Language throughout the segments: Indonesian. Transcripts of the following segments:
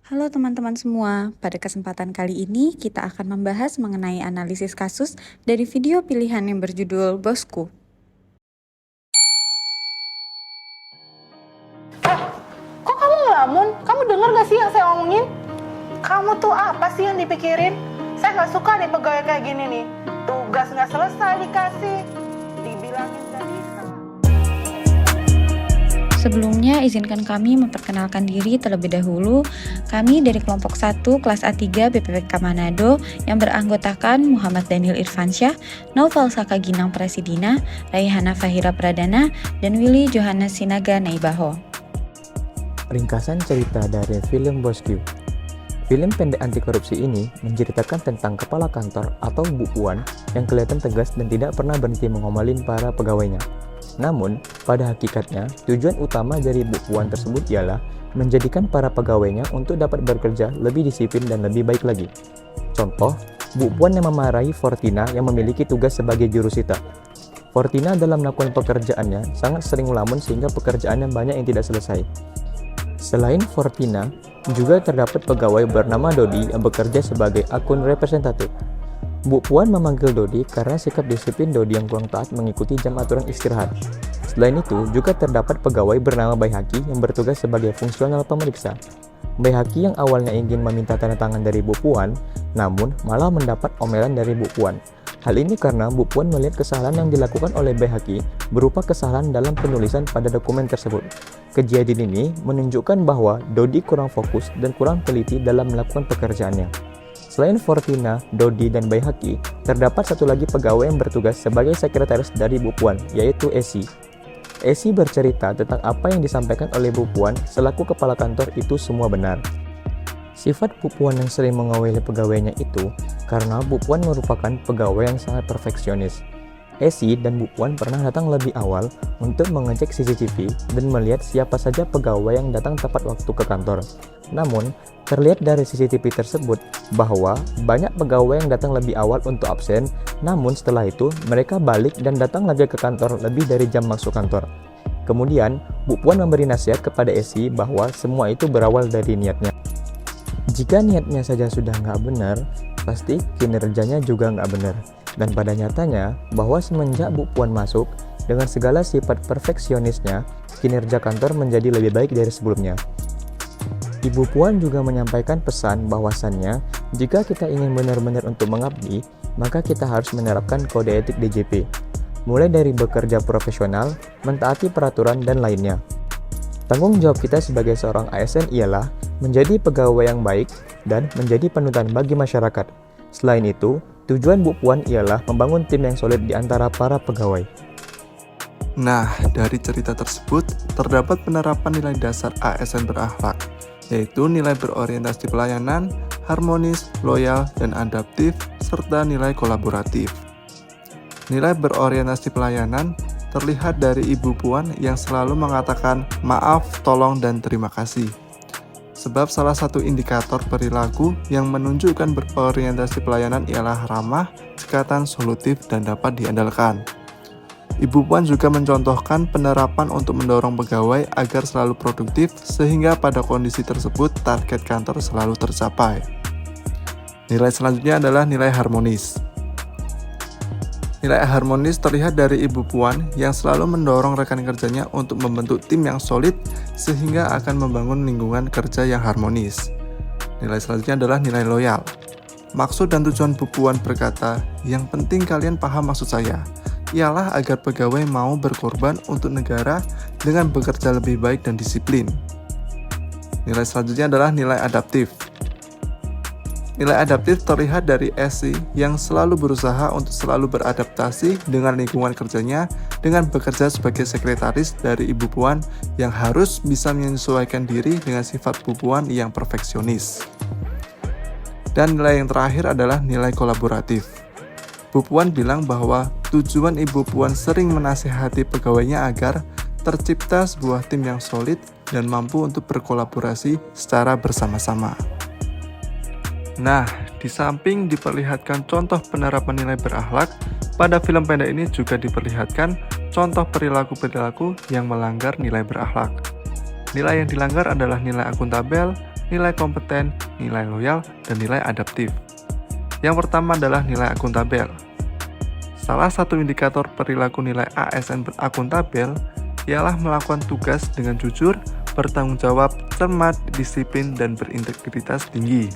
Halo teman-teman semua, pada kesempatan kali ini kita akan membahas mengenai analisis kasus dari video pilihan yang berjudul Bosku. Kok kamu ngelamun? Kamu denger gak sih yang saya omongin? Kamu tuh apa sih yang dipikirin? Saya gak suka nih pegawai kayak gini nih. Tugas gak selesai dikasih, dibilangin gak bisa. Sebelumnya, izinkan kami memperkenalkan diri terlebih dahulu. Kami dari kelompok 1 kelas A3 BPPK Manado yang beranggotakan Muhammad Daniel Irfansyah, Naufal Saka Ginang Prasidina, Raihana Fahira Pradana, dan Willy Johannes Sinaga Naibaho. Ringkasan cerita dari film Bosku. Film pendek anti korupsi ini menceritakan tentang kepala kantor atau Bu Puan yang kelihatan tegas dan tidak pernah berhenti mengomelin para pegawainya. Namun, pada hakikatnya, tujuan utama dari Bu Puan tersebut ialah menjadikan para pegawainya untuk dapat bekerja lebih disiplin dan lebih baik lagi. Contoh, Bu Puan yang memarahi Fortina yang memiliki tugas sebagai jurusita. Fortina dalam melakukan pekerjaannya sangat sering melamun sehingga pekerjaannya banyak yang tidak selesai. Selain Fortina, juga terdapat pegawai bernama Dodi yang bekerja sebagai akun representatif. Bu Puan memanggil Dodi karena sikap disiplin Dodi yang kurang taat mengikuti jam aturan istirahat. Selain itu, juga terdapat pegawai bernama Baihaki yang bertugas sebagai fungsional pemeriksa. Baihaki yang awalnya ingin meminta tanda tangan dari Bu Puan, namun malah mendapat omelan dari Bu Puan. Hal ini karena Bu Puan melihat kesalahan yang dilakukan oleh Baihaki berupa kesalahan dalam penulisan pada dokumen tersebut. Kejadian ini menunjukkan bahwa Dodi kurang fokus dan kurang teliti dalam melakukan pekerjaannya. Selain Fortina, Dodi, dan Baihaki, terdapat satu lagi pegawai yang bertugas sebagai sekretaris dari Bu Puan, yaitu Esi. Esi bercerita tentang apa yang disampaikan oleh Bu Puan selaku kepala kantor itu semua benar. Sifat Bu Puan yang sering mengawali pegawainya itu karena Bu Puan merupakan pegawai yang sangat perfeksionis. Esi dan Bu Puan pernah datang lebih awal untuk mengecek CCTV dan melihat siapa saja pegawai yang datang tepat waktu ke kantor. Namun, terlihat dari CCTV tersebut bahwa banyak pegawai yang datang lebih awal untuk absen, namun setelah itu mereka balik dan datang lagi ke kantor lebih dari jam masuk kantor. Kemudian, Bu Puan memberi nasihat kepada Esi bahwa semua itu berawal dari niatnya. Jika niatnya saja sudah nggak benar, pasti kinerjanya juga nggak benar. Dan pada nyatanya, bahwa semenjak Bu Puan masuk, dengan segala sifat perfeksionisnya, kinerja kantor menjadi lebih baik dari sebelumnya. Ibu Puan juga menyampaikan pesan bahwasannya, jika kita ingin benar-benar untuk mengabdi, maka kita harus menerapkan kode etik DJP. Mulai dari bekerja profesional, mentaati peraturan, dan lainnya. Tanggung jawab kita sebagai seorang ASN ialah menjadi pegawai yang baik dan menjadi panutan bagi masyarakat. Selain itu, tujuan Bu Puan ialah membangun tim yang solid di antara para pegawai. Nah, dari cerita tersebut, terdapat penerapan nilai dasar ASN berakhlak, yaitu nilai berorientasi pelayanan, harmonis, loyal, dan adaptif, serta nilai kolaboratif. Nilai berorientasi pelayanan terlihat dari Ibu Puan yang selalu mengatakan maaf, tolong, dan terima kasih. Sebab salah satu indikator perilaku yang menunjukkan berorientasi pelayanan ialah ramah, cekatan, solutif, dan dapat diandalkan. Ibu Puan juga mencontohkan penerapan untuk mendorong pegawai agar selalu produktif sehingga pada kondisi tersebut target kantor selalu tercapai. Nilai selanjutnya adalah nilai harmonis. Nilai harmonis terlihat dari Ibu Puan yang selalu mendorong rekan kerjanya untuk membentuk tim yang solid sehingga akan membangun lingkungan kerja yang harmonis. Nilai selanjutnya adalah nilai loyal. Maksud dan tujuan Bu Puan berkata, yang penting kalian paham maksud saya, ialah agar pegawai mau berkorban untuk negara dengan bekerja lebih baik dan disiplin. Nilai selanjutnya adalah nilai adaptif. Nilai adaptif terlihat dari Esi yang selalu berusaha untuk selalu beradaptasi dengan lingkungan kerjanya dengan bekerja sebagai sekretaris dari Ibu Puan yang harus bisa menyesuaikan diri dengan sifat Bu Puan yang perfeksionis. Dan nilai yang terakhir adalah nilai kolaboratif. Bu Puan bilang bahwa tujuan Ibu Puan sering menasihati pegawainya agar tercipta sebuah tim yang solid dan mampu untuk berkolaborasi secara bersama-sama. Nah, di samping diperlihatkan contoh penerapan nilai berakhlak, pada film pendek ini juga diperlihatkan contoh perilaku-perilaku yang melanggar nilai berakhlak. Nilai yang dilanggar adalah nilai akuntabel, nilai kompeten, nilai loyal, dan nilai adaptif. Yang pertama adalah nilai akuntabel. Salah satu indikator perilaku nilai ASN berakuntabel ialah melakukan tugas dengan jujur, bertanggung jawab, cermat, disiplin, dan berintegritas tinggi.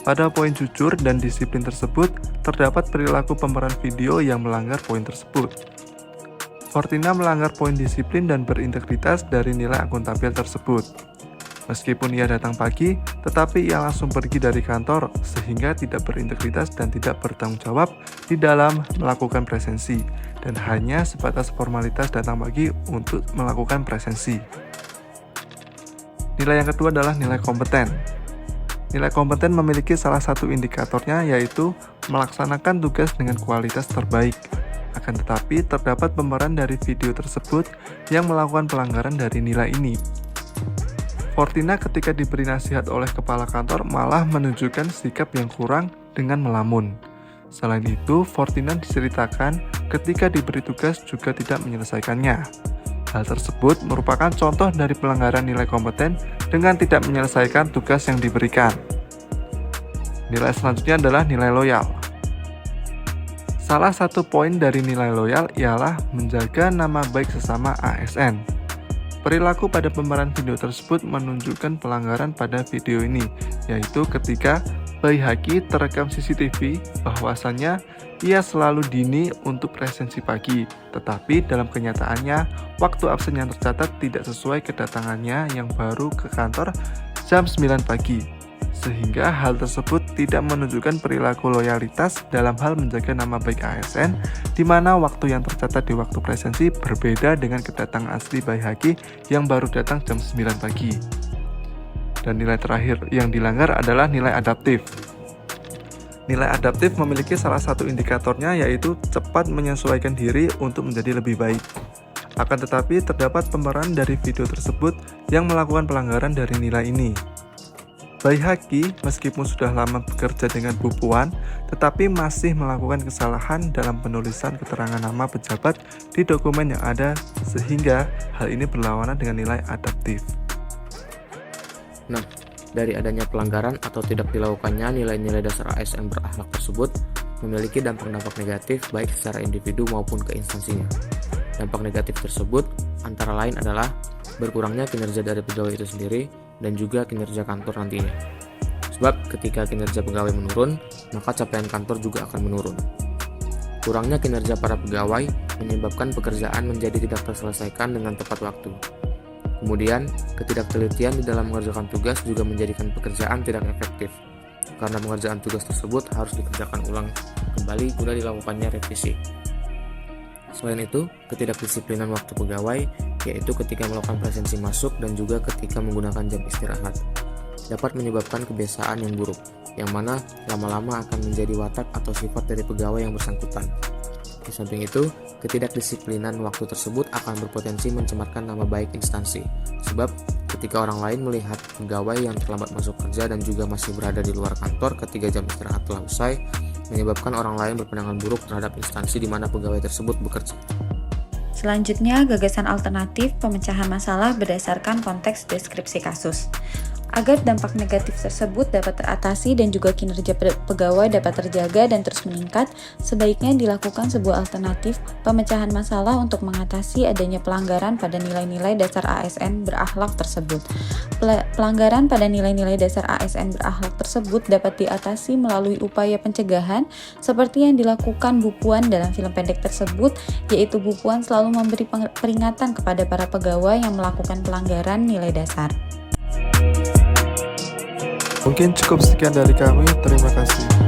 Pada poin jujur dan disiplin tersebut, terdapat perilaku pemeran video yang melanggar poin tersebut. Fortina melanggar poin disiplin dan berintegritas dari nilai akuntabel tersebut. Meskipun ia datang pagi, tetapi ia langsung pergi dari kantor sehingga tidak berintegritas dan tidak bertanggung jawab di dalam melakukan presensi dan hanya sebatas formalitas datang pagi untuk melakukan presensi. Nilai yang kedua adalah nilai kompeten. Nilai kompeten memiliki salah satu indikatornya yaitu melaksanakan tugas dengan kualitas terbaik. Akan tetapi terdapat pemeran dari video tersebut yang melakukan pelanggaran dari nilai ini. Fortina ketika diberi nasihat oleh kepala kantor malah menunjukkan sikap yang kurang dengan melamun. Selain itu, Fortina diceritakan ketika diberi tugas juga tidak menyelesaikannya. Hal tersebut merupakan contoh dari pelanggaran nilai kompeten dengan tidak menyelesaikan tugas yang diberikan. Nilai selanjutnya adalah nilai loyal. Salah satu poin dari nilai loyal ialah menjaga nama baik sesama ASN. Perilaku pada pemeran video tersebut menunjukkan pelanggaran pada video ini, yaitu ketika Bayi Haki terekam CCTV bahwasannya ia selalu dini untuk presensi pagi, tetapi dalam kenyataannya waktu absen yang tercatat tidak sesuai kedatangannya yang baru ke kantor jam 9 pagi. Sehingga hal tersebut tidak menunjukkan perilaku loyalitas dalam hal menjaga nama baik ASN, di mana waktu yang tercatat di waktu presensi berbeda dengan kedatangan asli Bayi Haki yang baru datang jam 9 pagi. Dan nilai terakhir yang dilanggar adalah nilai adaptif. Nilai adaptif memiliki salah satu indikatornya yaitu cepat menyesuaikan diri untuk menjadi lebih baik. Akan tetapi terdapat pemeran dari video tersebut yang melakukan pelanggaran dari nilai ini. Bayi Haki meskipun sudah lama bekerja dengan Bu Puan, tetapi masih melakukan kesalahan dalam penulisan keterangan nama pejabat di dokumen yang ada sehingga hal ini berlawanan dengan nilai adaptif. Nah, dari adanya pelanggaran atau tidak dilakukannya nilai-nilai dasar ASN berakhlak tersebut memiliki dampak-dampak negatif baik secara individu maupun ke instansinya. Dampak negatif tersebut antara lain adalah berkurangnya kinerja dari pegawai itu sendiri dan juga kinerja kantor nantinya. Sebab ketika kinerja pegawai menurun, maka capaian kantor juga akan menurun. Kurangnya kinerja para pegawai menyebabkan pekerjaan menjadi tidak terselesaikan dengan tepat waktu. Kemudian, ketidaktelitian di dalam mengerjakan tugas juga menjadikan pekerjaan tidak efektif, karena pengerjaan tugas tersebut harus dikerjakan ulang kembali guna dilakukannya revisi. Selain itu, ketidakdisiplinan waktu pegawai, yaitu ketika melakukan presensi masuk dan juga ketika menggunakan jam istirahat, dapat menyebabkan kebiasaan yang buruk, yang mana lama-lama akan menjadi watak atau sifat dari pegawai yang bersangkutan. Di samping itu, ketidakdisiplinan waktu tersebut akan berpotensi mencemarkan nama baik instansi, sebab ketika orang lain melihat pegawai yang terlambat masuk kerja dan juga masih berada di luar kantor ketika jam istirahat telah usai, menyebabkan orang lain berpandangan buruk terhadap instansi di mana pegawai tersebut bekerja. Selanjutnya, gagasan alternatif pemecahan masalah berdasarkan konteks deskripsi kasus. Agar dampak negatif tersebut dapat teratasi dan juga kinerja pegawai dapat terjaga dan terus meningkat, sebaiknya dilakukan sebuah alternatif pemecahan masalah untuk mengatasi adanya pelanggaran pada nilai-nilai dasar ASN berakhlak tersebut. Pelanggaran pada nilai-nilai dasar ASN berakhlak tersebut dapat diatasi melalui upaya pencegahan seperti yang dilakukan Bu Puan dalam film pendek tersebut, yaitu Bu Puan selalu memberi peringatan kepada para pegawai yang melakukan pelanggaran nilai dasar. Mungkin cukup sekian dari kami, terima kasih.